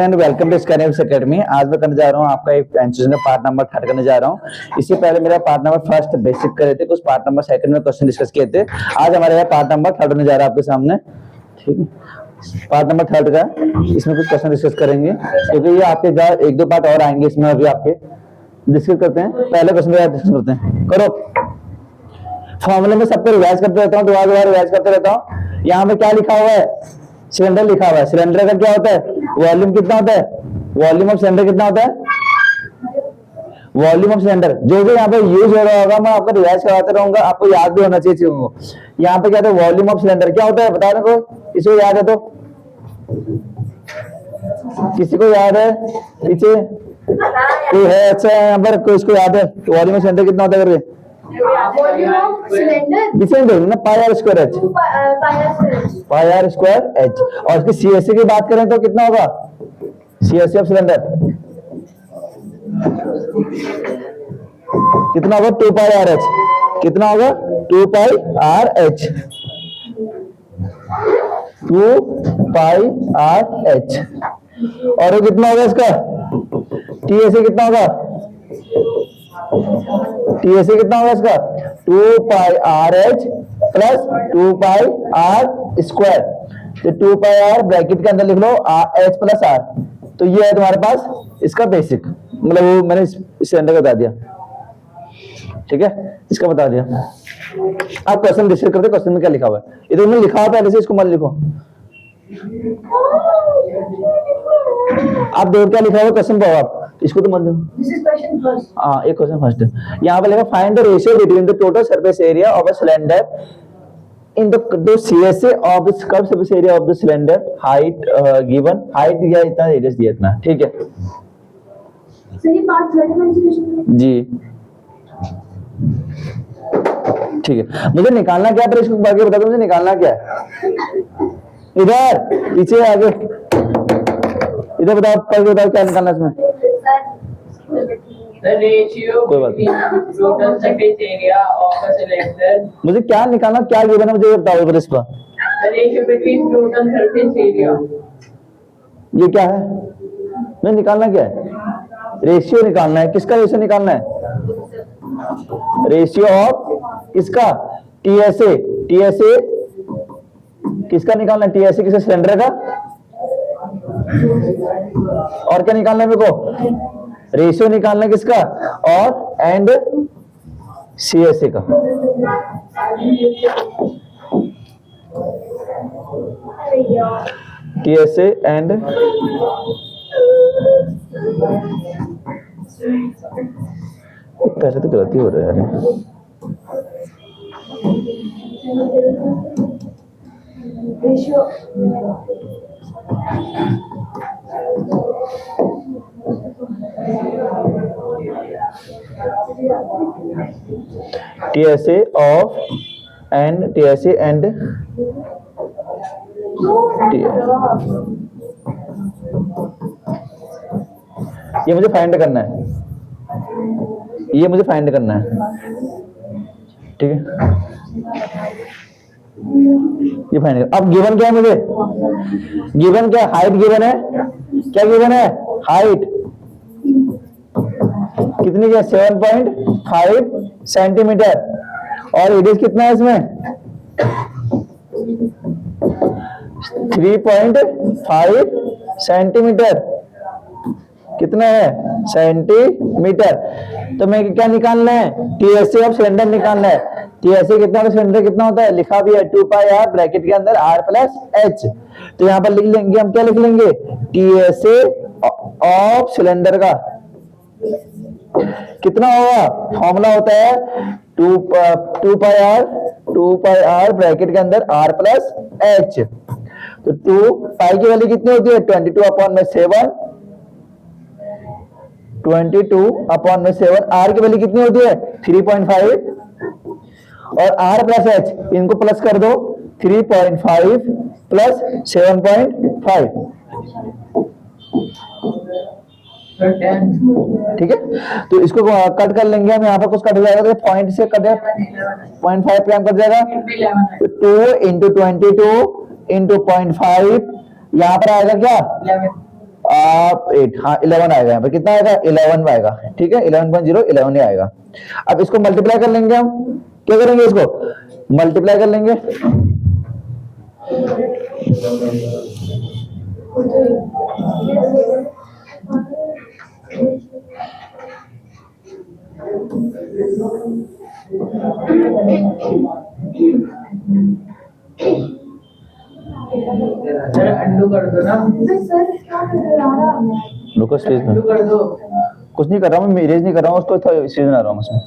And welcome to scanning academy. आज मैं करने जा रहा हूँ आपका एक एंसर पार्ट नंबर 3 करने जा रहा हूँ। इससे पहले मेरा पार्ट नंबर फर्स्ट बेसिक करे थे, कुछ पार्ट नंबर सेकंड में क्वेश्चन डिस्कस किए थे। आज हमारे यहाँ पार्ट नंबर 3 होने जा रहा है आपके सामने। ठीक है, पार्ट नंबर 3 का इसमें कुछ क्वेश्चन डिस्कस करेंगे, क्योंकि ये आपके जहाँ एक दो पार्ट और आएंगे इसमें। अभी आपके डिस्कस करते हैं, पहले क्वेश्चन डिस्कस करते हैं। करो फॉर्मूले में सबको रिवाइज करते रहता हूँ, दोबारा रिवाइज करते रहता हूँ। यहाँ पे क्या लिखा हुआ है? सिलेंडर लिखा हुआ है। सिलेंडर का क्या होता है? वॉल्यूम कितना होता है? वॉल्यूम ऑफ सिलेंडर कितना होता है? Volume of cylinder. जो भी यहाँ पे यूज हो रहा होगा मैं आपको रिवाइज कराते रहूंगा, आपको याद भी होना चाहिए चीजों को। यहाँ पे क्या था? वॉल्यूम ऑफ सिलेंडर क्या होता है बता रहे को? किसी को याद है तो? किसी को याद है? पीछे कोई है? अच्छा यहाँ पर कोई इसको याद है? वॉल्यूम ऑफ सिलेंडर कितना होता है करके? Cylinder pi R square H, pi R square H. और इसकी सीएससी की बात करें तो कितना होगा? सीएससी ऑफ सिलेंडर कितना होगा? 2 पाई आर एच। कितना होगा? 2 pi R H, 2 pi R H. और वो कितना होगा इसका? टीएससी कितना होगा? टीएससी कितना होगा इसका? 2 pi R H plus 2 pi R square. तो 2 पाई आर ब्रैकेट के अंदर लिख लो एच प्लस आर। तो ये है तुम्हारे पास इसका बेसिक, मतलब वो मैंने सिलेंडर का बता दिया। ठीक है, इसका बता दिया। आप क्वेश्चन डिस्कस करते, क्वेश्चन में क्या लिखा हुआ है? ये तो उन्होंने लिखा हुआ पहले से, इसको मत लिखो। आप देख क्या लिखा हुआ क्वेश्चन पाओ आप, इसको तो मत दो। हाँ, एक क्वेश्चन फर्स्ट है। यहाँ पे लिखा find the ratio between the total surface area of a cylinder in the CSA of the curve surface area of the cylinder. Height given, height दिया इतना, रेडियस दिया इतना। ठीक है जी, ठीक है। मुझे निकालना क्या है? इसको बाकी बता दो मुझे निकालना क्या है। इधर पीछे आगे इधर बताओ, पढ़ के बताओ क्या निकालना इसमें। The ratio between total surface area of a cylinder. मुझे क्या निकालना, क्या गिवन है मुझे बताओ इस पर। The ratio between total surface area. ये क्या है? मैं निकालना क्या है? रेशियो निकालना है। किसका रेशियो निकालना है? रेशियो ऑफ किसका? टीएसए। टीएसए किसका निकालना है? टीएसए किसका? सिलेंडर का। और क्या निकालना है मेरे को? रेशियो निकालना है किसका? और एंड सीएसए का। टीएसए एंड पहले तो गलती हो रहा है यार। TSA of and TSA and ये मुझे फाइंड करना है, ये मुझे फाइंड करना है। ठीक है, ये फाइंड। अब गिवन क्या है मुझे? गिवन क्या? हाइट गिवन है। क्या गिवन है? हाइट कितनी क्या? 7.5 सेंटीमीटर। और रेडियस कितना है इसमें? 3.5 सेंटीमीटर। कितना है? सेंटीमीटर। तो मैं क्या निकालना है? टीएसए ऑफ सिलेंडर निकालना है। टीएसए कितना होता है? सिलेंडर कितना होता है? लिखा भी है 2 पाई आर ब्रैकेट के अंदर आर प्लस एच। तो यहाँ पर लिख लेंगे हम, क्या लिख लेंगे? टीएसए ऑफ सिलेंडर का कितना होगा? फॉर्मूला होता है 2 पाई आर ब्रैकेट के अंदर आर प्लस एच। तो 2 पाई की वैल्यू कितनी होती है? 22/7। 22/7। आर की वैल्यू कितनी होती है? 3.5। और आर प्लस एच, इनको प्लस कर दो। 3.5 प्लस 7.5। ठीक है, तो इसको कट कर लेंगे हम। यहाँ पर कुछ कट जाएगा तो पॉइंट से कट 0.5 ग्राम कट जाएगा। 2 × 22 × 0.5 यहाँ पर आएगा क्या? आप 8, हाँ 11 आएगा यहाँ पे, कितना आएगा 11 आएगा, ठीक है 11.0 11 ही आएगा। अब इसको मल्टीप्लाई कर लेंगे हम, क्या करेंगे इसको मल्टीप्लाई कर लेंगे, जरा अंडू कर दो ना, रुको स्पेस में, अंडू कर दो। कुछ नहीं कर रहा हूँ मैं, इरेज नहीं कर रहा हूँ उसको, स्पेस बना रहा हूँ उसमें,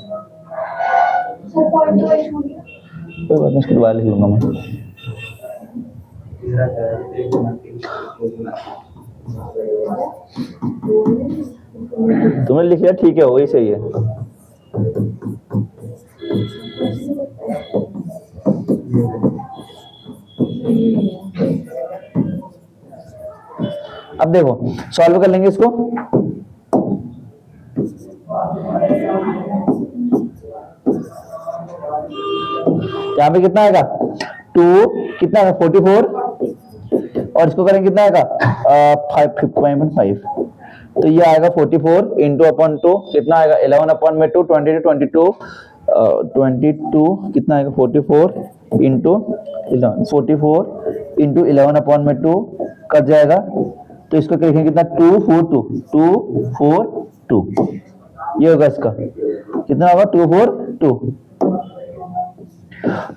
कोई बात नहीं उसको दोबारा लिख लूंगा मैं। तुमने लिख लिया ठीक है, वही सही है। अब देखो सॉल्व कर लेंगे इसको, यहाँ पे कितना आएगा 2, कितना आएगा 44, और इसको करेंगे कितना आएगा 5.5, तो ये आएगा 44 इंटू अपॉन 2, कितना आएगा 11 अपॉन में 2, 22 कितना आएगा 44 इंटू 11 अपॉन में 2 कट जाएगा, तो इसको लिखेंगे कितना 242, ये होगा इसका कितना होगा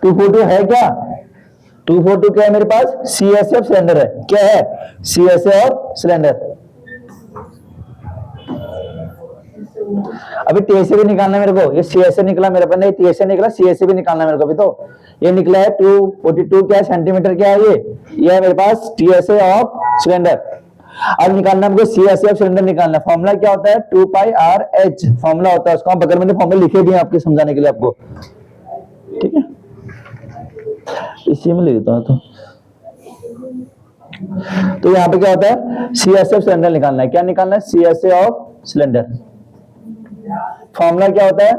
242 है क्या, 242 क्या है मेरे पास CSF सिलेंडर है, क्या है CSF सिलेंडर। अभी TSA भी निकालना है मेरे को, ये CSA निकला मेरे पास, नहीं TSA निकला, CSA भी निकालना है मेरे को अभी, तो ये निकला है 242 क्या है सेंटीमीटर, क्या है ये है मेरे पास TSA ऑफ सिलेंडर। अब निकालना हमको CSA ऑफ सिलेंडर निकालना, फॉर्मूला क्या होता है 2πRH फॉर्मूला होता है, उसको हम बगल में फॉर्मूला लिखे भी हैं आपके समझाने के लिए आपको, ठीक है इसी में ले देता हूं। तो यहाँ पे क्या होता है CSA ऑफ सिलेंडर निकालना है, क्या निकालना है CSA ऑफ सिलेंडर। फॉर्मूला क्या होता है,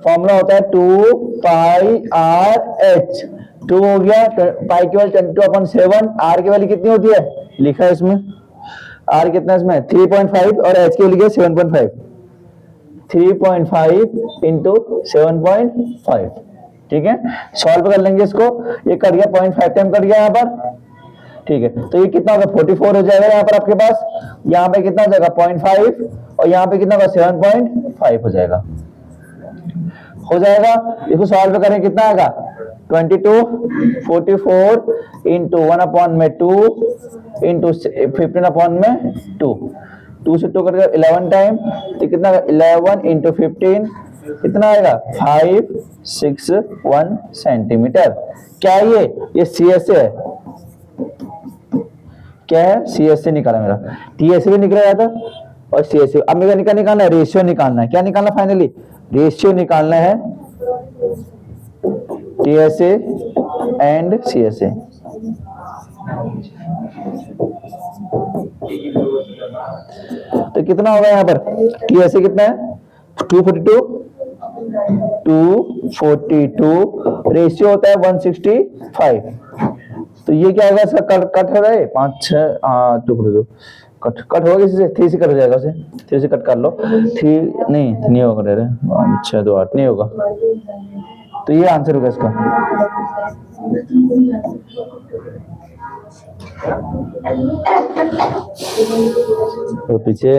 फॉर्मूला होता है 2πRH, 2 हो गया, पाई की वैल्यू 22/7, R की वैल्यू कितनी होती है लिखा है इसमें, R कितना है इसमें 3.5 और H की वैल्यू क्या 7.5, 3.5 इंटू 7.5, ठीक है सॉल्व कर लेंगे इसको, ये कट गया 0.5 टाइम कट गया यहाँ पर, ठीक है तो ये कितना होगा 44 हो जाएगा यहाँ पर आपके पास, यहाँ पे कितना हो जाएगा 0.5 और यहाँ पे कितना होगा 7.5 हो जाएगा, इसको सॉल्व करें कितना आएगा 22, 44 इंटू 1/2 इंटू 15/2, 2 से 2 कट गया 11 टाइम, तो कितना 11 इंटू 15 कितना आएगा 561 सेंटीमीटर। क्या है ये CSA है, क्या है CSA निकाला मेरा, TSA भी निकला था और CSA। अब मेरा निकालना है रेशियो निकालना है, क्या निकालना फाइनली रेशियो निकालना है TSA एंड CSA। तो कितना होगा यहाँ पर TSA कितना है 242, रेशियो होता है 165, तो ये क्या होगा इसका कट हो रहा है 5 6 कट होगा किसी से 3 से कट हो जाएगा, उसे 3 से कट कर लो, 3 नहीं होगा, 6 2 8 नहीं होगा, तो ये आंसर होगा इसका। तो पीछे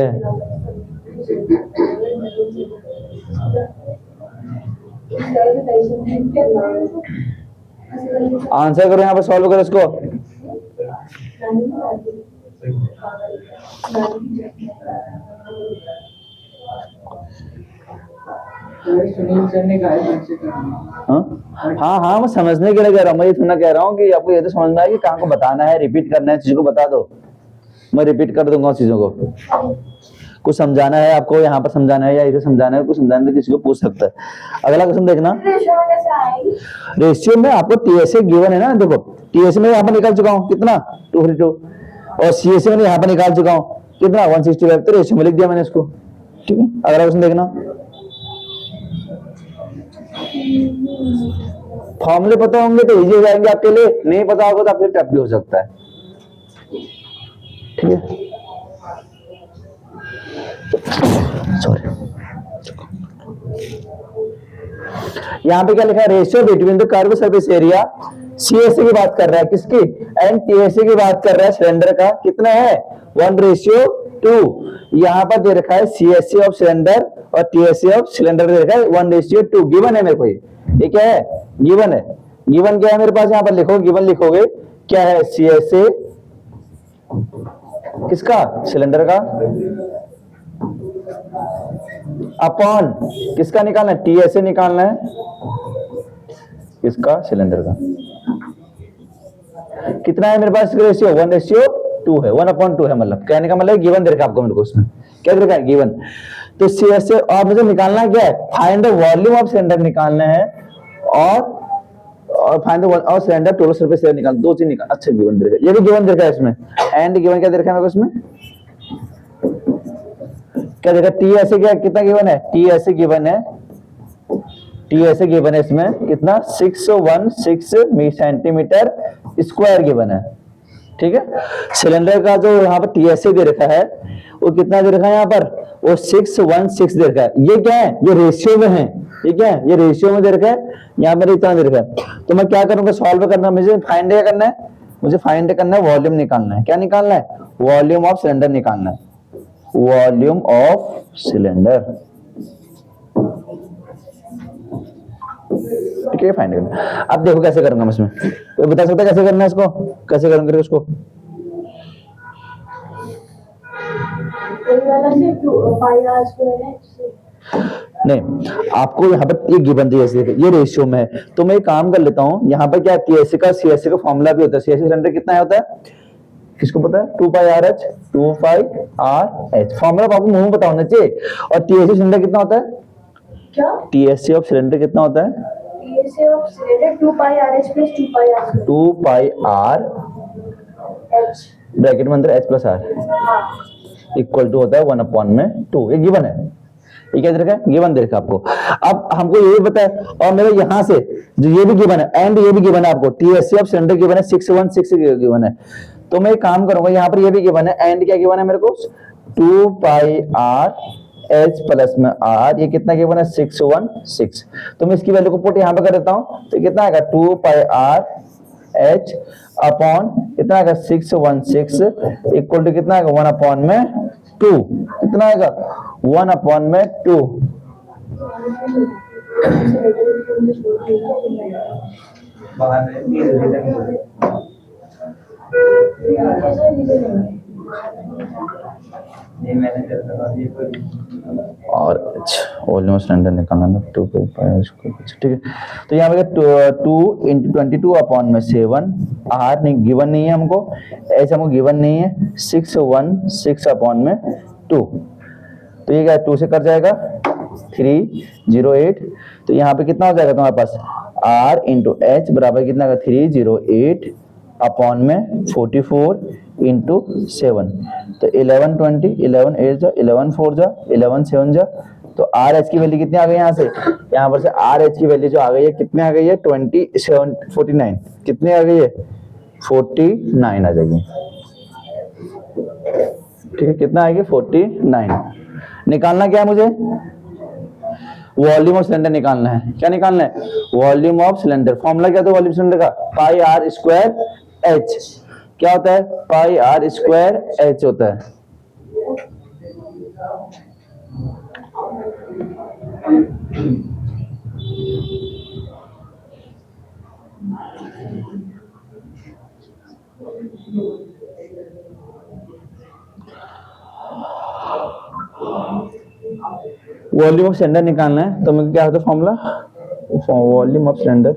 आंसर करो यहाँ पर, सॉल्व करो इसको। सुनील सर ने कहा कैसे करना। हाँ मैं समझने के लिए कह रहा हूँ, मैं ये सुनना कह रहा हूँ कि आपको ये तो समझना है कि कहाँ को बताना है, रिपीट करना है, चीजों को बता दो, मैं रिपीट कर दूंगा उस चीजों को। कुछ समझाना है आपको, यहाँ पर समझाना है या इधर समझाना है, कुछ समझाना है किसी को पूछ सकता है। अगला क्वेश्चन देखना, रेशियो में आपको TSA गिवन है ना, देखो TSA में यहाँ पर निकाल चुका हूँ कितना 242 और CSA में यहाँ पर निकाल चुका हूँ कितना 165, तो रेशियो में लिख दिया मैंने इसको, ठीक है। अगला क्वेश्चन देखना, फॉर्मूले पता होंगे तो इजी हो जाएंगे आपके लिए, नहीं पता होगा तो आपके लिए टफ भी हो सकता है, ठीक है। सॉरी, यहाँ पे क्या लिखा है, ratio between the curve surface area, CSA की बात कर रहा है किसकी, एंड टीएसए की बात कर रहा है सिलेंडर का, कितना है 1:2। यहाँ पर दे रखा है सीएसए ऑफ सिलेंडर और टीएसए ऑफ सिलेंडर दे रखा है 1:2, गिवन है मेरे को, ये क्या है, गिवन है। गिवन क्या है मेरे पास, यहाँ पर लिखो, गिवन लिखोगे क्या है, सीएसए किसका, सिलेंडर का, अपॉन किसका निकालना है, टीएसए निकालना है, किसका, सिलेंडर का। कितना है मेरे पास रेशियो, 1:2 है, 1/2 है, मतलब कहने का मतलब गिवन दे रखा है आपको मेरे को, उसमें क्या दे रखा है, गिवन। तो सीएसए और मुझे निकालना क्या है, find the volume of cylinder निकालना है, और फाइंड द और सिलेंडर टोटल सरफेस एरिया निकाल, दो चीज निकाल। अच्छा गिवन दे रखा है, ये भी गिवन दे रखा है इसमें, एंड गिवन क्या दे रखा है मेरे को इसमें, क्या देखा, टीएसए क्या कितना गिवन है, टीएसए गिवन है, टीएसए गिवन है इसमें कितना 616 सेंटीमीटर स्क्वायर गिवन है, ठीक है। सिलेंडर का जो यहाँ पर टीएसए दे रखा है वो कितना दे रखा है, यहाँ पर वो 616 दे रखा है। ये क्या है, ये रेशियो में है, ये क्या है, ये रेशियो में दे रखा है, यहाँ पर इतना दे रखा है। तो मैं क्या करूंगा, सॉल्व करना, मुझे फाइंड क्या करना है, मुझे फाइंड करना है वॉल्यूम निकालना है, क्या निकालना है, वॉल्यूम ऑफ सिलेंडर निकालना है, वॉल्यूम ऑफ सिलेंडर, ठीक है, फाइंड करना। अब देखो कैसे करूंगा मैं इसमें, कोई बता सकता है कैसे करना है इसको, कैसे करूंगा उसको, नहीं आपको यहाँ पर ये गिवन दिया है, ये रेशियो में है, तो मैं एक काम कर लेता हूँ, यहाँ पर क्या टीएसए का सीएसए का फॉर्मूला भी होता है, सीएसए सिलेंडर कितना होता है, किसको पता है, 2πRh, 2πRh फॉर्मूला आपको मुंह में पता होना चाहिए। और टीएसए सिलेंडर कितना होता है, क्या, टीएसए ऑफ सिलेंडर कितना होता है, TSA of cylinder 2πRh + 2πr, 2πR h, bracket में अंदर h + r इक्वल टू होता है 1/2, ये गिवन है, ये क्या दे रखा है, गिवन दे रखा है आपको। अब हमको ये भी पता है, और मेरे यहाँ से जो ये भी गिवन है एंड ये भी गिवन है आपको, टीएसए ऑफ सिलेंडर गिवन है 616 गिवन है। तो मैं एक काम करूंगा, यहाँ पर ये भी गिवन है, एंड क्या गिवन है मेरे को, 2πRh प्लस में r, ये कितना गिवन है 616। तो मैं इसकी वैल्यू को पुट यहाँ पे कर देता हूँ, तो कितना आएगा 2πRh अपॉन कितना आएगा 616 इक्वल टू कितना आएगा 1/2, कितना आएगा 1/2। और वॉल्यूम सिलेंडर निकालना ना 2πr, ठीक है। तो यहाँ पे 2 × 22/7, r नहीं गिवन नहीं है हमको, ऐसे हमको गिवन नहीं है, 616/2, तो ये क्या 2 से कट जाएगा 308। तो यहाँ पे कितना हो जाएगा तुम्हारे पास, r × h बराबर कितना होगा 308/44 × 7, तो 1120, 11 8 जा, 11 4 जा, 11 7 जा, तो आर एच की वैल्यू कितनी आ गई, यहाँ से यहाँ पर से आर एच की वैल्यू जो आ गई है कितने आ गई है 49, कितने आ गई है 49 आ जाएगी, ठीक है। कितना आएगी 49। निकालना क्या है मुझे, वॉल्यूम ऑफ सिलेंडर निकालना है, क्या निकालना है, वॉल्यूम ऑफ सिलेंडर। फॉर्मूला क्या था वॉल्यूम सिलेंडर का, πr²h, क्या होता है πr²h होता है। वॉल्यूम ऑफ सिलेंडर निकालना है, तो मुझे क्या होता है formula, volume of cylinder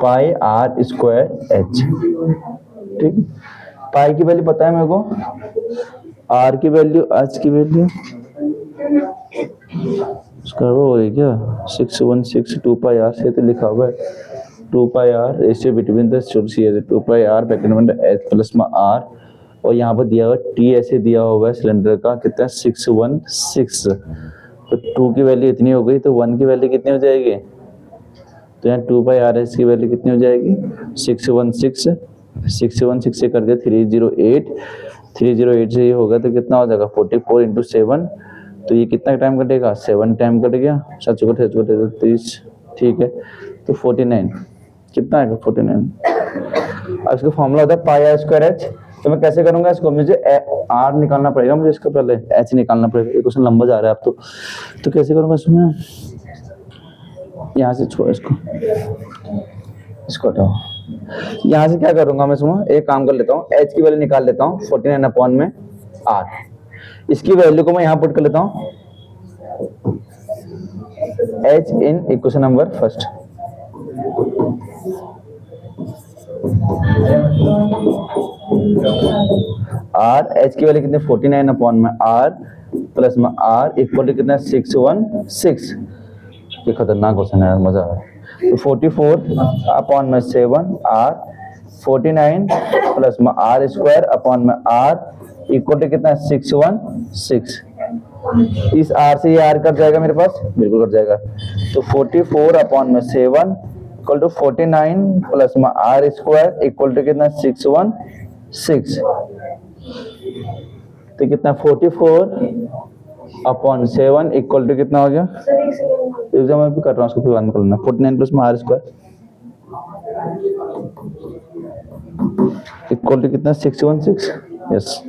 πr²h, ठीक। पाई की वैल्यू पता है मेरे को, आर की वैल्यू, एच की वैल्यू उसका वो है क्या 616 2πr से तो लिखा हुआ है 2πr ratio between the source, 2πr bracket में h प्लस में r, और यहाँ पर दिया हुआ टी ऐसे दिया हुआ है सिलेंडर का कितना 616, तो 2 की वैल्यू इतनी हो गई, तो 1 की वैल्यू कितनी हो जाएगी, तो यहाँ 2πRh की वैल्यू कितनी हो जाएगी 616 616 से कर दिया 308, 308 से ये होगा तो कितना हो जाएगा 44 इंटू 7, तो ये कितना टाइम कटेगा 7 टाइम कट गया, 30, ठीक है। तो 49 कितना आएगा 49। अब इसका फॉर्मूला होता है पाई आर स्क्वायर एच। तो मैं कैसे करूंगा इसको, मुझे आर निकालना पड़ेगा, मुझे इसका पहले एच निकालना पड़ेगा। ये क्वेश्चन लंबा जा रहा है अब तो कैसे करूंगा इसमें, यहाँ से छोड़ इसको हटाओ, यहाँ से क्या करूंगा मैं इसमें एक काम कर लेता हूँ, एच की वैल्यू निकाल लेता हूँ 49 अपॉन में आर, इसकी वैल्यू को मैं यहाँ पुट कर लेता हूँ H in equation number first. R H की वैल्यू कितनी 49 अपॉन में आर प्लस में आर इक्वल टू कितना 616। ये खतरनाक क्वेश्चन है यार, मजा आया। तो 44 अपॉन में 7 आर, 49 प्लस में आर स्क्वायर अपॉन में आर इक्वल टू कितना 616। इस आर से ये आर कट जाएगा मेरे पास, बिल्कुल कट जाएगा। तो 44 अपॉन में 7 इक्वल टू 49 प्लस में आर स्क्वायर इक्वल टू कितना 616। तो कितना 44 अपॉन 7 इक्वल टू कितना हो गया, सर एक सेकंड, एग्जाम में भी कर रहा हूँ उसको फिर बाद में कर लेना। 49 प्लस में आर स्क्वायर इक्वल टू कितना 616। यस,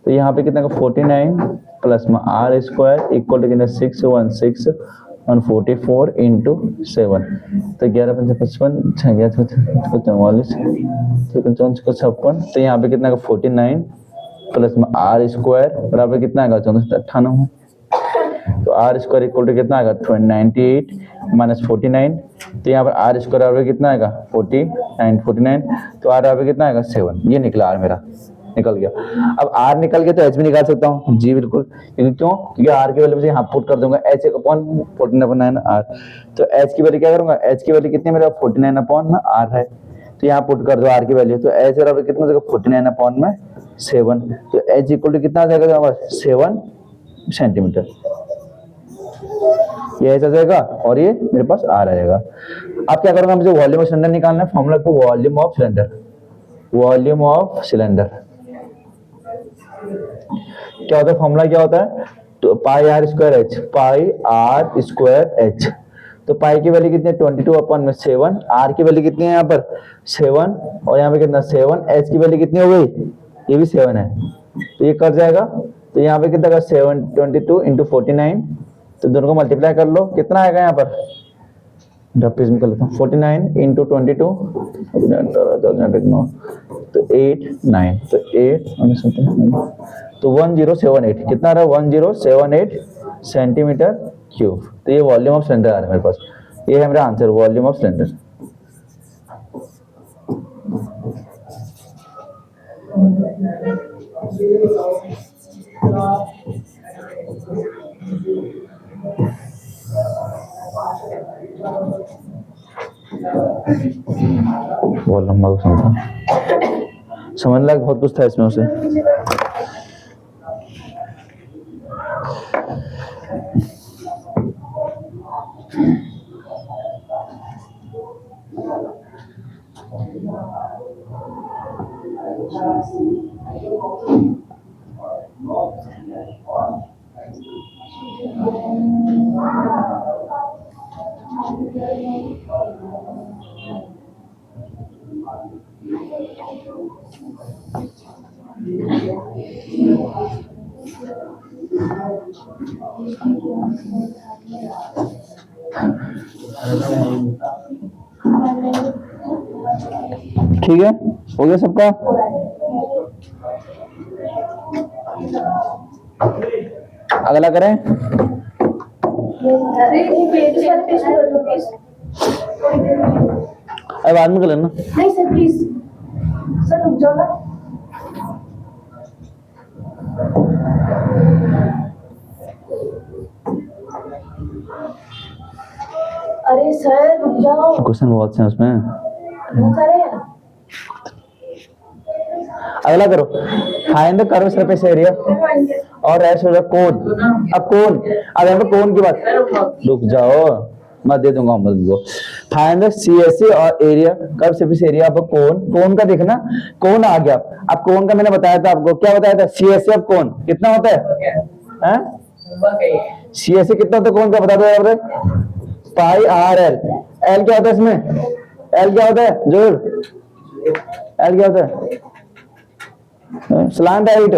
तो यहाँ पे कितना का 49 प्लस में आर स्क्वायर इक्वल टू कितना 616 और 44 इंटू 7, तो 11 5 55 44 56। तो यहाँ पे कितना का 49 प्लस में आर स्क्वायर बराबर कितना आएगा 94। तो आर स्क्वायर इक्वल टू कितना आएगा 98 माइनस 49। तो यहाँ पर आर स्क्वायर बराबर कितना आएगा 49, तो आर बराबर कितना आएगा 7। ये निकला आर मेरा निकल गया। अब आर निकल गया तो एच भी निकाल सकता हूँ जी बिल्कुल, क्योंकि क्यों, क्योंकि आर की वैल्यू मुझे यहाँ पुट कर दूंगा एच अपॉन 49 अपॉन आर। तो एच की वैल्यू क्या करूंगा, एच की वैल्यू कितनी मेरा 49 अपॉन में आर है, तो यहाँ पुट कर दो आर की वैल्यू। तो एच बराबर कितना हो जाएगा 49 अपॉन में 7। तो एच इक्वल टू कितना आ जाएगा 7 सेंटीमीटर। ये ऐसा जाएगा और ये मेरे पास आर आ जाएगा। अब क्या करूंगा, मुझे वॉल्यूम ऑफ सिलेंडर निकालना है। फॉर्मूला को volume of cylinder, volume of cylinder क्या होता है, फॉर्मूला क्या होता है, तो pi R square H, pi R square H. तो पाई की वैल्यू कितनी है 22 अपॉन में 7, आर की वैल्यू कितनी है यहाँ पर 7 और यहाँ पे कितना 7, एच की वैल्यू कितनी हो गई, ये भी 7 है, तो ये कट जाएगा। तो यहाँ पे कितना का 722 इंटू 49, तो दोनों को मल्टीप्लाई कर लो, कितना आएगा यहाँ पर डब्बे में कर लेता हूँ 49 इंटू 22 तो 8 9 तो 8 तो 1078 कितना रहा 1078 सेंटीमीटर क्यूब। तो ये वॉल्यूम ऑफ सिलेंडर आ रहा है मेरे पास, ये है मेरा आंसर वॉल्यूम ऑफ सिलेंडर। बहुत लंबा क्वेश्चन था, समझ लायक बहुत कुछ था इसमें उसे। ठीक है, हो गया सबका। अगला करें, अब बाद में कर लेना। नहीं सर प्लीज, सर रुक जाओ ना। अरे सर रुक जाओ, क्वेश्चन बहुत से हैं उसमें, बहुत सारे हैं। अगला करो, find the curve surface area और एस हो कोन। अब कोन, अब यहाँ पे कोन की बात, रुक जाओ, मैं दे दूंगा हम तुमको। फाइंड द सीएसए और area, curve surface area of cone. Cone का देखना, कोन आ गया। अब कोन का मैंने बताया था आपको, क्या बताया था, सीएसए ऑफ कोन कितना होता है, सीएसए कितना होता है कोन का, बता दो यार, पाई आर एल। एल क्या होता है इसमें, एल क्या होता है जरूर, एल क्या होता है, स्लांट हाइट।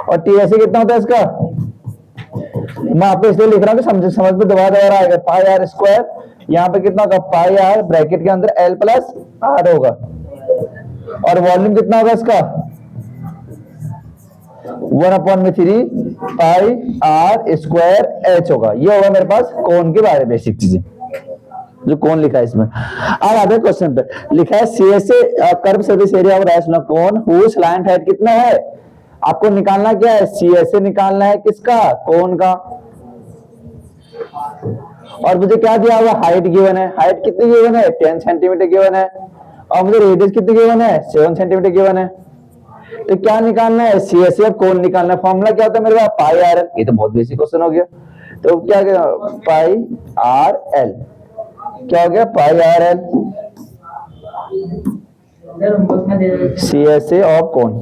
और टीएसए कितना होता है इसका, मैं आपको इसलिए लिख रहा हूँ कि समझ में दोबारा आएगा। पाई आर स्क्वायर, यहाँ पे कितना होगा, पाई आर ब्रैकेट के अंदर एल प्लस आर होगा। और वॉल्यूम कितना होगा इसका, 1/3 पाई आर स्क्वायर एच होगा। ये होगा मेरे पास कोन के बारे में बेसिक चीजें जो कोन लिखा है इसमें। अब आते हैं क्वेश्चन पे, लिखा है CSA curve surface area of rational cone whose slant height कितना है। आपको निकालना क्या है, सीएसए निकालना है किसका, कोन का। और मुझे क्या दिया हुआ, हाइट गिवन है। हाइट कितनी गिवन है, 10 सेंटीमीटर गिवन है। और मुझे रेडियस कितनी गिवन है, 7 सेंटीमीटर गिवन है। तो क्या निकालना है, सीएसए ऑफ कोन निकालना है। फॉर्मूला क्या होता है मेरे पास, पाई आर एल। ये तो बहुत बेसिक क्वेश्चन हो गया। तो क्या गया, पाई आर एल, क्या हो गया, pi R L CSA of cone.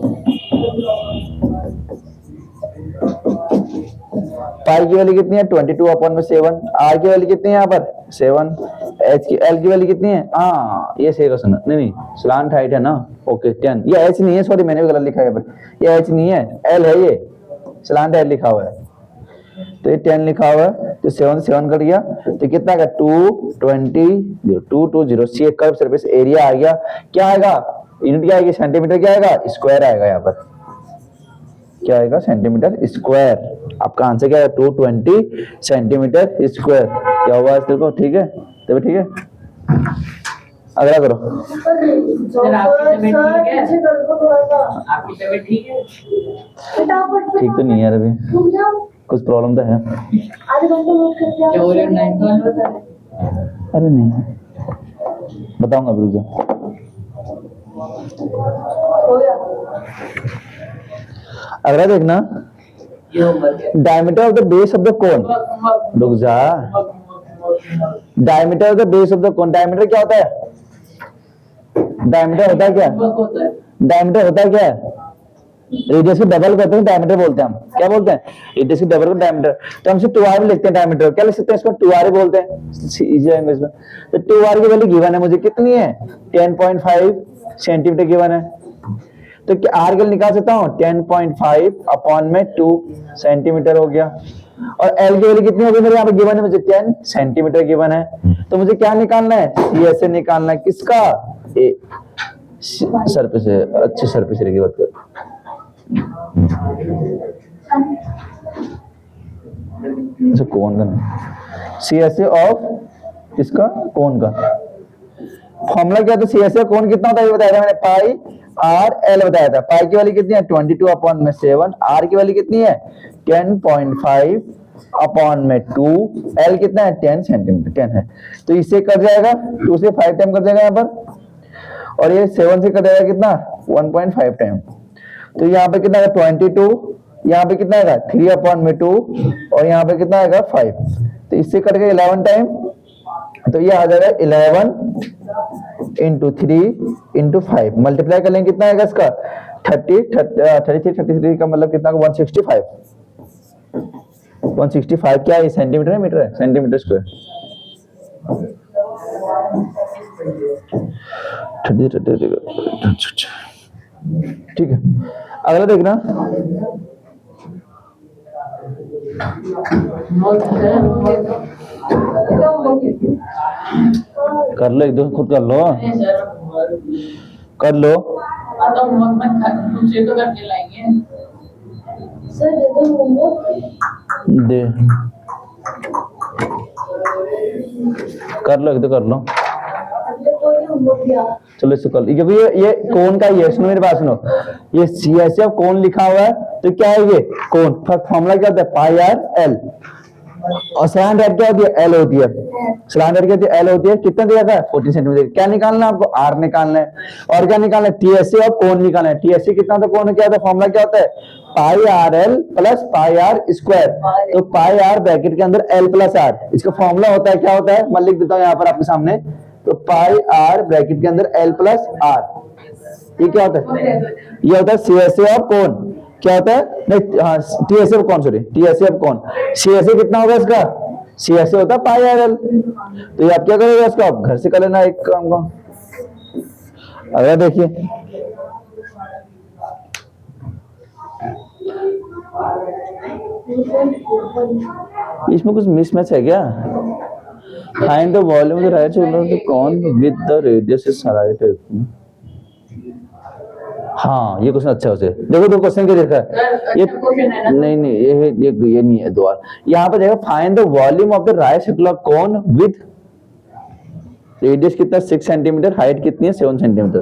Pi की वैल्यू कितनी है, 22/7। आर की वैल्यू कितनी है यहाँ पर, 7। एच की, एल की वैल्यू कितनी है, हाँ ये सही क्वेश्चन है, नहीं स्लांट हाइट है ना, ओके 10। ये एच नहीं है, सॉरी मैंने भी गलत लिखा है, ये एच नहीं है, एल है, ये स्लांट हाइट लिखा हुआ है। तो ये 10 लिखा हुआ है, तो 7 कट गया, तो कितना का 220 सी कर्व सरफेस एरिया आ गया। क्या आएगा, यूनिट क्या आएगी, सेंटीमीटर क्या आएगा, स्क्वायर आएगा। यहाँ पर क्या आएगा, सेंटीमीटर स्क्वायर। आपका आंसर क्या है, 220 सेंटीमीटर स्क्वायर। क्या हुआ तेरे को, ठीक है, तभी ठीक है। अगला करो। सर आपकी तबीयत ठीक है, आपकी तबीयत ठीक है, ठीक तो नहीं है यार, अभी कुछ प्रॉब्लम तो है। आधे घंटे वेट करते हैं। क्या हो रहा है, 9 कॉल बता रहे। अरे नहीं, बताऊंगा अभी, रुक जा। हो गया। अगला देखना, diameter of the base of the cone. रुक जा, diameter of the base of the cone. Diameter क्या होता है, डायमीटर होता है क्या, डायमीटर होता है क्या, रेडियस को डबल करते हैं डायमीटर बोलते हैं हम। क्या बोलते हैं, रेडियस को डबल को डायमीटर। तो हम इसे 2r लिखते हैं, डायमीटर क्या लिख सकते हैं, इसको 2r बोलते हैं, इजी है इंग्लिश में। तो 2r की वैल्यू गिवन है मुझे, कितनी है, 10.5 सेंटीमीटर गिवन है। तो क्या आर की निकाल सकता हूँ, 10.5/2 सेंटीमीटर हो गया। और एल की वैल्यू कितनी होगी मेरे यहाँ पे गिवन है मुझे, 10 सेंटीमीटर गिवन है। तो मुझे क्या निकालना है, सीएसए निकालना है किसका, सरफेस है, अच्छी सरफेस की बात कर। कोन का नहीं, सीएसए ऑफ इसका कोन का फॉर्मूला क्या था, सीएसए कोन कितना होता है ये बताया था मैंने, पाई आर एल बताया था। पाई की वैल्यू कितनी है, 22/7। आर की वैल्यू कितनी है, 10.5/2। एल कितना है, 10 सेंटीमीटर, 10 है। तो इससे कट जाएगा, 2 से 5 टाइम कट जाएगा यहाँ पर, और ये 7 से कट जाएगा कितना, 1.5 टाइम। तो यहाँ पे कितना है, 22, यहाँ पे कितना आएगा, 3/2, और यहाँ पे कितना आएगा, 5। तो इससे कट गया 11 टाइम, तो ये आ जाएगा 11 × 3 × 5। मल्टीप्लाई कर लेंगे कितना आएगा इसका, 33 का मतलब कितना, 165। 165 क्या है, सेंटीमीटर है, मीटर है, सेंटीमीटर स्क्वायर। 33, ठीक है। अगला देखना, कर लो, एक दो खुद कर लो, कर लो। मुझे तो करने लाएंगे सर दे दो होमवर्क। दे, कर लो, एक दो कर लो, कोई होमवर्क दिया। चलो इसको कर लो, क्योंकि ये कोन का ही है। सुनो मेरी बात सुनो, ये सीएसए ऑफ कोन लिखा हुआ है, तो क्या है ये कोन। फॉर्मूला क्या होता है, पाई आर एल। और स्लैंट हाइट क्या होती है, एल होती है। स्लैंट हाइट क्या होती है, एल होती है। कितना दिया था, 14 सेंटीमीटर। क्या निकालना है आपको, आर निकालना है। और क्या निकालना है, टीएसए और कोन निकालना है। टीएसए कितना था, कोन क्या था, फॉर्मूला क्या होता है, pi R L plus pi R square, तो पाई आर ब्रैकेट के अंदर एल प्लस आर, इसका फॉर्मूला होता है, क्या होता है मैं लिख देता हूं यहाँ पर आपके सामने, तो पाई आर ब्रैकेट के अंदर एल प्लस आर, ये क्या होता है, ये होता है सीएसए ऑफ कोन, क्या होता है, नहीं हाँ TSA of cone, sorry TSA of cone, CSA कितना होगा इसका, सीएसए होता है पाई आर एल, तो ये आप क्या करेगा इसको, आप घर से कर लेना एक काम का। अगर देखिए इसमें कुछ मिसमैच है क्या, find the volume of the right shoulder of the cone with the radius is right, हाँ ये क्वेश्चन अच्छा है, देखो दो क्वेश्चन क्या देखा है ये, नहीं नहीं ये नहीं है दोबारा, यहाँ पर देखो find the volume of the right circular cone with radius कितना 6 सेंटीमीटर, हाइट कितनी है 7 सेंटीमीटर।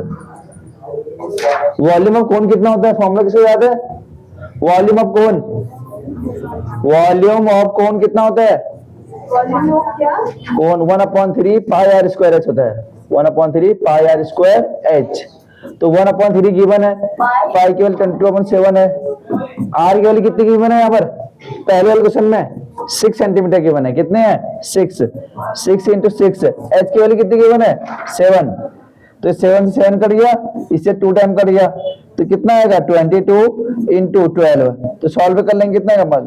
वॉल्यूम ऑफ कोन कितना होता है, फॉर्मूला किसको याद है, volume of cone, volume of कोन कितना होता है, कोन 1/3 पाई आर स्क्वायर एच होता है, 1/3 पाई आर स्क्वायर एच, तो 1/3 गिवन है, पाई की वैल्यू 22/7 है, आर की वैल्यू कितनी गिवन है यहाँ पर पहले वाले क्वेश्चन में 6 सेंटीमीटर गिवन है, कितने हैं 6 × 6, एच की वैल्यू कितनी गिवन है 7, तो 7 से 7 कट गया, इससे 2 टाइम कट गया, तो कितना आएगा 22 × 12, तो सॉल्व कर लेंगे कितना आएगा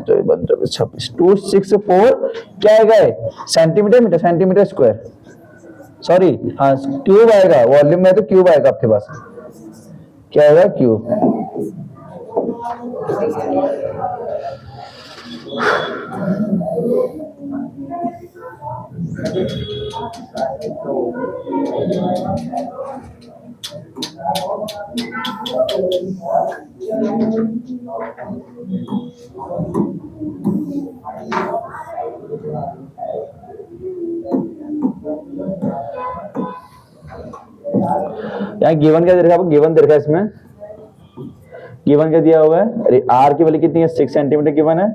26 264 क्या आएगा centimetre, metre centimetre square, sorry हाँ क्यूब आएगा, वॉल्यूम में तो क्यूब आएगा आपके पास, क्या आएगा क्यूब। यहाँ गिवन क्या दे रखा है, गिवन दे रखा है इसमें, गिवन क्या दिया हुआ है, अरे आर की वैल्यू कितनी है 6 सेंटीमीटर गिवन है,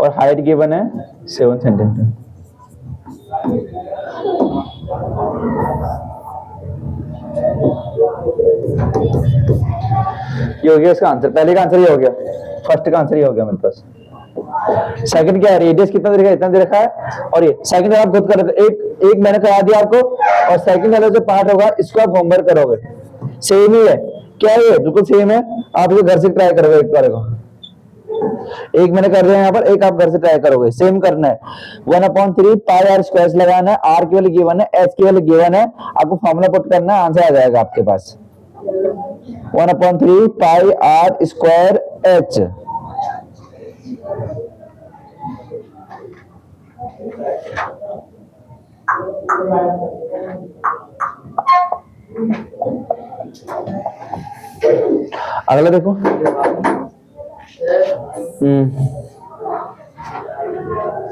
और हाइट गिवन है 7 सेंटीमीटर। ये हो गया इसका आंसर, पहले का आंसर ये हो गया, फर्स्ट का आंसर ये हो गया मेरे पास। सेकंड क्या है, रेडियस कितना दे रखा है, इतना दे रखा है, और ये सेकंड आप खुद कर, एक मैंने करा दिया आपको, और सेकंड वाला जो पार्ट होगा इसको आप होमवर्क करोगे, सेम ही है, क्या है ये बिल्कुल सेम है, आप ये घर से ट्राई करोगे एक बार को, एक मैंने कर दिया यहाँ पर, एक आप घर से ट्राई करोगे, सेम करना है, 1/3 पाई आर स्क्वायर लगाना है, आर की वैल्यू गिवन है, एच की वैल्यू गिवन है, आपको फॉर्मूला पुट करना है, आंसर आ जाएगा आपके पास 1/3 पाई आर स्क्वायर एच। अगला देखो,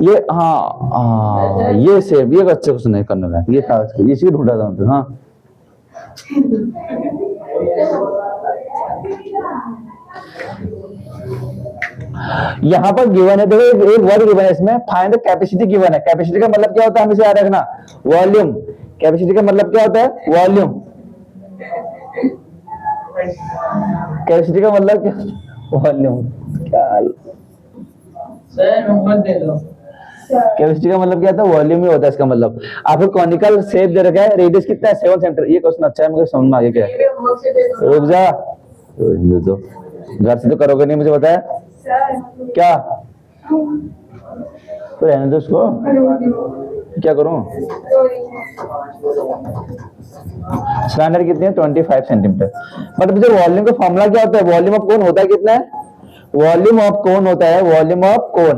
ये हाँ ये सेम, ये अच्छे क्वेश्चन है करने का, ये था इसी ढूंढा था तो, हाँ यहाँ पर गिवन है, देखो एक वर्ड गिवन है इसमें, फाइंड द कैपेसिटी गिवन है, कैपेसिटी का मतलब क्या होता है हमें याद रखना, वॉल्यूम, कैपेसिटी का मतलब क्या होता है वॉल्यूम, कैपेसिटी का मतलब क्या, वॉल्यूम, क्या सर नंबर दे दो, कैपेसिटी का मतलब क्या था, वॉल्यूम ही होता है इसका मतलब। आपको कॉनिकल शेप दे रखा है, रेडियस कितना है 7 सेंटीमीटर, ये क्वेश्चन अच्छा है, मुझे समझ में आ गया क्या है, रुक जा, तो घर से तो करोगे नहीं मुझे बताया क्या, तो रहने दो उसको, क्या करूं, स्टैंडर्ड कितनी है 25 सेंटीमीटर, बट मुझे वॉल्यूम का फॉर्मूला क्या होता है, वॉल्यूम ऑफ कोन होता है कितना है, वॉल्यूम ऑफ कोन होता है, volume of cone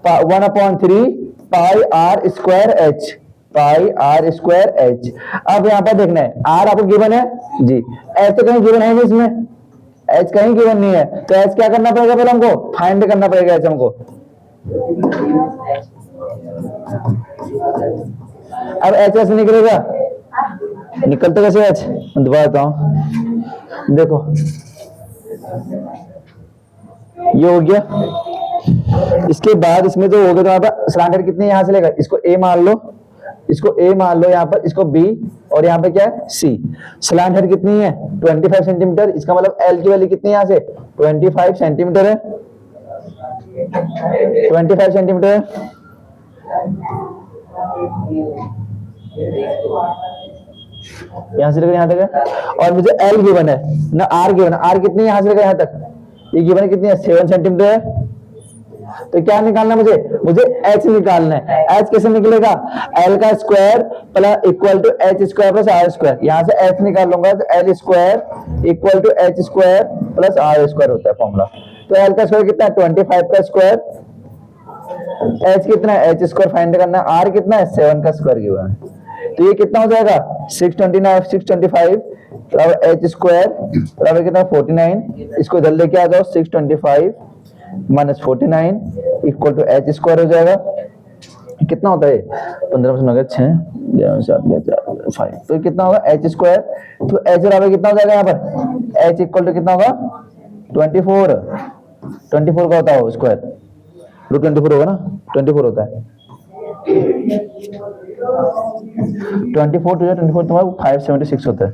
1/3 pi R square H, pi R square H. अब यहाँ पर देखना है आर आपको गिवन है जी, एच तो कहीं गिवन है नहीं इसमें, एच कहीं गिवन नहीं है, तो एच क्या करना पड़ेगा पहले हमको फाइंड करना पड़ेगा एच हमको, अब एच ऐसे निकलेगा, निकलते कैसे एच, दोबारा बताऊं, देखो ये हो गया, इसके बाद इसमें जो हो गया तो स्टैंडर्ड कितनी यहाँ से लेगा, इसको ए मान लो, इसको ए मान लो यहाँ पर, इसको बी, और यहाँ पे क्या है सी। स्लैंट हेड कितनी है 25 सेंटीमीटर, इसका मतलब एल की वैल्यू कितनी है यहाँ से 25 सेंटीमीटर है, 25 सेंटीमीटर है। यहाँ से लेकर यहाँ तक है, और मुझे एल गिवन है ना, आर गिवन है, आर कितनी है यहाँ से लेकर यहाँ तक, ये गिवन है कितनी है 7 सेंटीमीटर है। तो क्या निकालना है मुझे एच निकालना है। एच कैसे निकलेगा, एल का square plus equal to H square plus R square, यहाँ से एच निकाल लूंगा तो L square equal to H square plus R square होता है फॉर्मूला। तो एल का स्क्वायर कितना है 25 का स्क्वायर, एच कितना है एच स्क्वायर फाइंड करना है, आर कितना है 7 का स्क्वायर गिवन है। तो ये कितना हो जाएगा 625 एच स्क्वायर बराबर कितना 49, इसको इधर लेके आ जाओ 625 minus 49 equal to H square हो जाएगा। कितना होता है 15 6 5, तो कितना होगा एच स्क्वायर, तो एच बराबर कितना हो जाएगा यहाँ पर, एच इक्वल टू कितना होगा 24 का होता है स्क्वायर, 24 होगा ना, 24 होता है 24 तुम्हारा 576 होता है।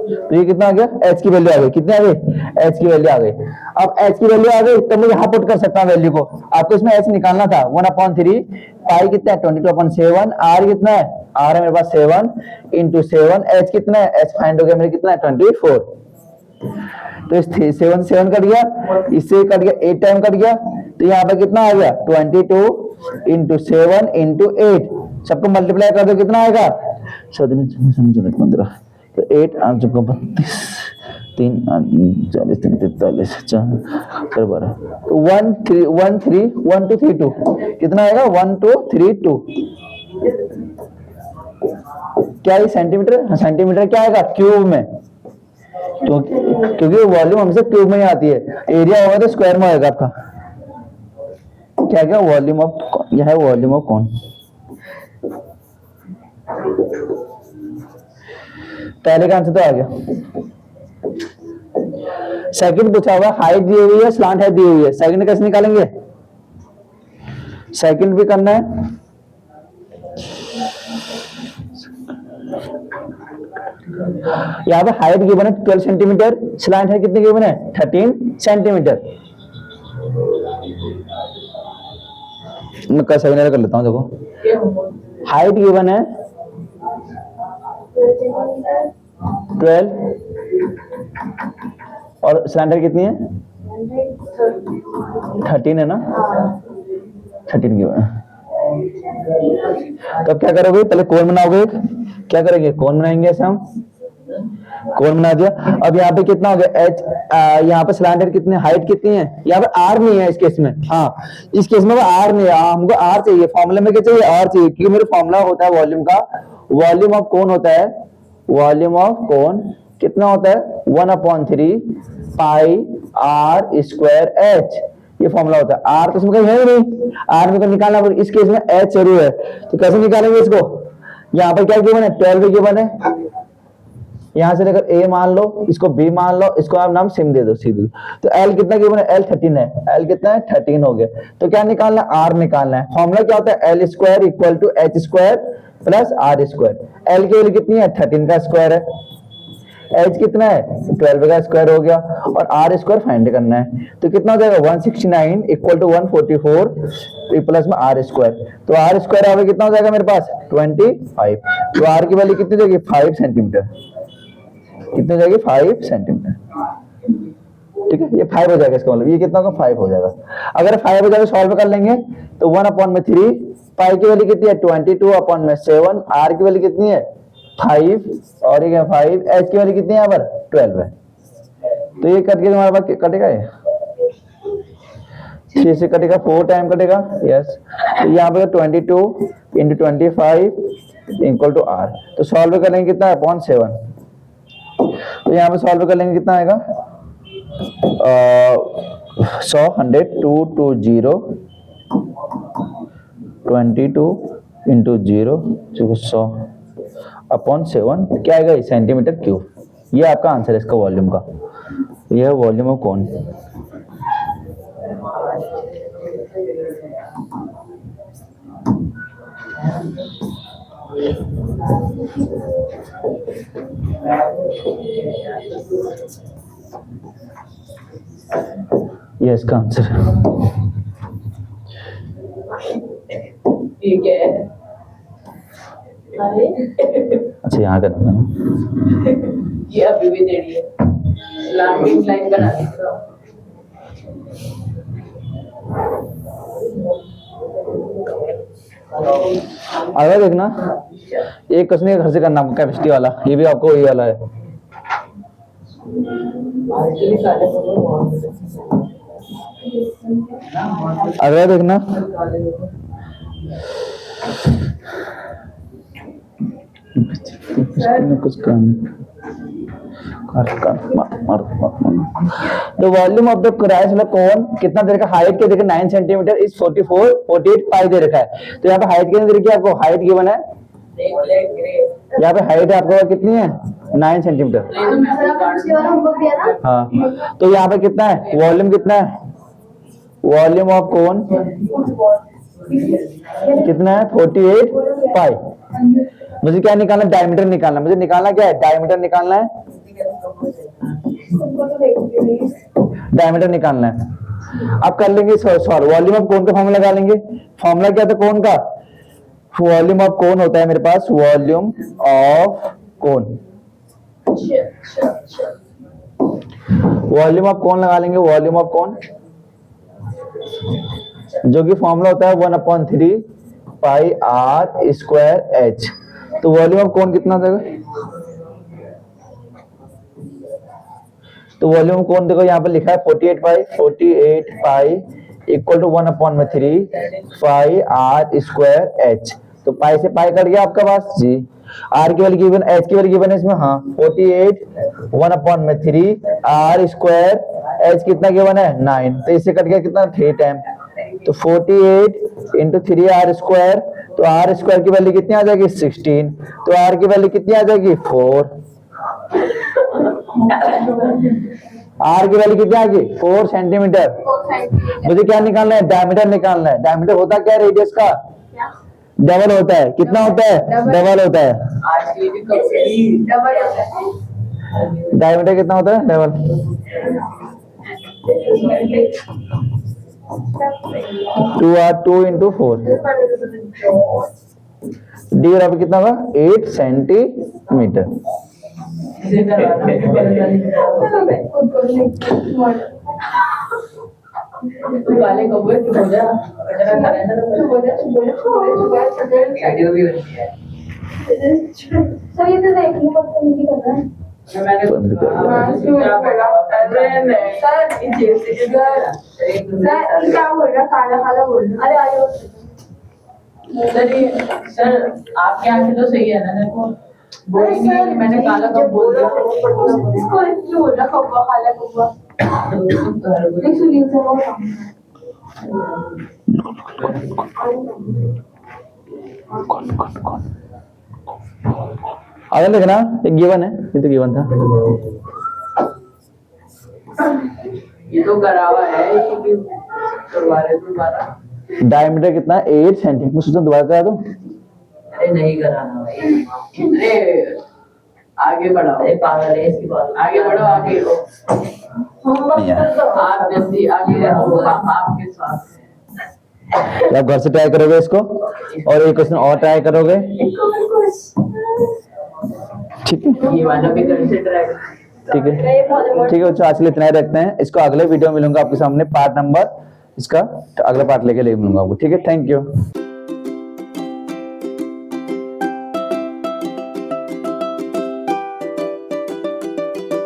तो ये कितना आ गया, एच की वैल्यू आ गई, कितने आ गई एच की वैल्यू आ गई। अब एच की वैल्यू आ गई तो मैं यहाँ पुट कर सकता हूँ वैल्यू को, आपको इसमें एच निकालना था 1/3, पाई कितना है 22/7, आर कितना है, आर है मेरे पास 7 इंटू 7, एच कितना है, एच फाइंड हो गया मेरे कितना है 24। तो इस 7 से 7 कट गया, इससे कट गया 8 टाइम कट गया, तो यहाँ पे कितना आ गया 22 इंटू 7 इंटू 8, सबको मल्टीप्लाई कर दो कितना आएगा 15, तो 8 8 चुका 32, 3 40 3 43 4 12, तो 132 कितना आएगा 1232। क्या ये सेंटीमीटर, सेंटीमीटर क्या आएगा क्यूब में, क्योंकि वॉल्यूम हमसे क्यूब में ही आती है, एरिया होगा तो स्क्वायर में आएगा आपका। क्या क्या वॉल्यूम ऑफ, यह है वॉल्यूम ऑफ कौन, पहले का आंसर तो आ गया। सेकंड पूछा हुआ हाइट दी हुई है, स्लांट हाइट दी हुई है, सेकंड कैसे निकालेंगे, सेकंड भी करना है। यहाँ पे हाइट गिवन है 12 सेंटीमीटर, स्लांट हाइट कितनी गिवन है 13 सेंटीमीटर। मैं कर सेकंड कर लेता हूँ, देखो हाइट गिवन है 12 और स्लैंडर कितनी है 13 है ना, 13 गिवन है। तो क्या करोगे, पहले कोण बनाओगे, क्या करेंगे कोण बनाएंगे, ऐसे हम कोण बना दिया। अब यहाँ पे कितना हो गया एच, यहाँ पे स्लैंडर कितने, हाइट कितनी है, यहाँ पे आर नहीं है इस केस में, हाँ इस केस में आर नहीं है, हमको आर चाहिए, फॉर्मूले में क्या चाहिए आर चाहिए, क्योंकि मेरा फॉर्मूला होता है वॉल्यूम का, वॉल्यूम ऑफ कोण होता है, वॉल्यूम ऑफ कोण कितना होता है 1/3 पाई आर स्क्वायर एच, ये फॉर्मूला होता है। आर तो इसमें कहीं है नहीं, आर में तो निकालना, इस केस में एच जरूर है, तो कैसे निकालेंगे इसको, यहाँ पर क्या गिवन है 12 गिवन है, यहाँ से लेकर ए मान लो, इसको बी मान लो, इसको आप नाम सिम दे दो सीधे, तो एल कितना गिवन है एल 13 है, एल कितना है 13 हो गया। तो क्या निकालना है आर निकालना है, फॉर्मूला क्या होता है L square equal to H square plus R square, L की वैल्यू कितनी है 13 का स्क्वायर है, एच कितना है 12 का स्क्वायर हो गया, और आर स्क्वायर फाइंड करना है, तो कितना हो जाएगा 169 इक्वल टू 144 प्लस में आर स्क्वायर, तो आर स्क्वायर आगे कितना हो जाएगा मेरे पास 25, तो आर की वैल्यू कितनी जाएगी 5 सेंटीमीटर, कितनी जाएगी 5 सेंटीमीटर, ठीक है ये 5 हो जाएगा, इसका मतलब ये कितना होगा 5 हो जाएगा। अगर 5 हो जाएगा सॉल्व कर लेंगे तो 1/3, पाई की वैल्यू कितनी है 22/7, आर की वैल्यू कितनी है 5 और ये 5, एच की वैल्यू कितनी है यहाँ पर 12 है, तो ये कट के तुम्हारे पास कटेगा, ये 6 से कटेगा 4 टाइम कटेगा, यस, तो यहाँ पर 22 इंटू 25 इक्वल टू आर, तो सॉल्व करेंगे कितना है 0.7, तो यहाँ पे सॉल्व कर लेंगे कितना आएगा 100 100 2 2 0 22 इंटू 0 100/7 क्या आएगा सेंटीमीटर क्यूब, ये आपका आंसर है इसका वॉल्यूम का, ये है वॉल्यूम ऑफ कोन। ये इसका आंसर है। ठीक है। अरे अच्छा यहाँ करना है। ये अभी भी टेढ़ी है, लैंडिंग लाइन बना दी तो। अगर देखना एक क्वेश्चन घर से करना कैपेसिटी वाला, ये भी आपको वही वाला है। अगला देखना कुछ काम द वॉल्यूम ऑफ द क्राइस्ट कोन कितना दे रखा है, हाइट के देखिए 9 सेंटीमीटर इज 44 48 पाई दे रखा है। तो यहाँ पे हाइट कितनी दे रखी है आपको, हाइट गिवन है यहाँ पे, हाइट आपको कितनी है 9 सेंटीमीटर। पिछले वाला होमवर्क दिया ना। हाँ तो यहाँ पे कितना है, वॉल्यूम कितना है, वॉल्यूम ऑफ कोन कितना है 48 पाई। मुझे क्या निकालना, डायमीटर निकालना, मुझे निकालना क्या है, डायमीटर निकालना है, डायमीटर निकालना है। अब कर लेंगे सॉल्व, वॉल्यूम ऑफ कोन का फॉर्मूला लगा लेंगे। फॉर्मूला क्या था कोन का, वॉल्यूम ऑफ कोन होता है मेरे पास, volume of cone, volume of cone लगा लेंगे, वॉल्यूम ऑफ कोन जो कि फॉर्मूला होता है 1/3 पाई आर स्क्वायर एच। तो वॉल्यूम ऑफ कोन कितना देगा, तो वॉल्यूम ऑफ कोन देखो यहाँ पे लिखा है 48 pi equal to 1/3 pi R square H. तो पाई से पाई कट गया आपका पास जी, आर की वैल्यू गिवन, एच की वैल्यू गिवन है इसमें, हाँ 48 1/3 आर स्क्वायर, एच कितना गिवन है 9, तो इससे कट गया कितना 3 टाइम, तो 48 इंटू 3 आर स्क्वायर, तो आर स्क्वायर की वैल्यू कितनी आ जाएगी 16, तो आर की वैल्यू कितनी आ जाएगी 4, आर की वैल्यू कितनी आ गई 4 सेंटीमीटर। मुझे क्या निकालना है, डायमीटर निकालना है। डायमीटर होता क्या है रेडियस का, डबल होता है, कितना होता है डबल होता है, डायमीटर कितना होता है डबल, 2 इंटू 4, डी बराबर कितना होगा 8 सेंटीमीटर। वाले कौवे चुप हो जा, कचरा खा रहे हैं वीडियो भी बनती है। सर ये तो देख लो, पता नहीं कर रहा है। सर क्या बोल रहा, काला काला बोल रहा, अरे आयो सर आपकी आंखें तो सही है ना, देखो बोली नहीं है, मैंने काला कब बोल दिया, इसको इसलिए बोल रहा कौवा काला कौवा। एक सुनील सर और आगे देखना, एक गिवन है, ये तो गिवन था, ये तो करावा है, ये भी करवा रहे दोबारा। डायमीटर कितना 8 सेंटीमीटर, मैं सोचा दोबारा करा दूं, अरे नहीं कराना भाई, अरे आगे बढ़ाओ, अरे पागल है इसकी बात, आगे बढ़ो आगे, आप जल्दी आगे बढ़ो, आपके साथ आप घर से ट्राई करोगे इसको, और एक क्वेश्चन और ट्राई करोगे, ठीक है ये वाला भी घर से ट्राई, ठीक है ठीक है बच्चों, आज के लिए इतना ही रखते हैं। इसको अगले वीडियो में मिलूंगा आपके सामने, पार्ट नंबर इसका अगला पार्ट लेके मिलूंगा आपको, ठीक है, थैंक यू।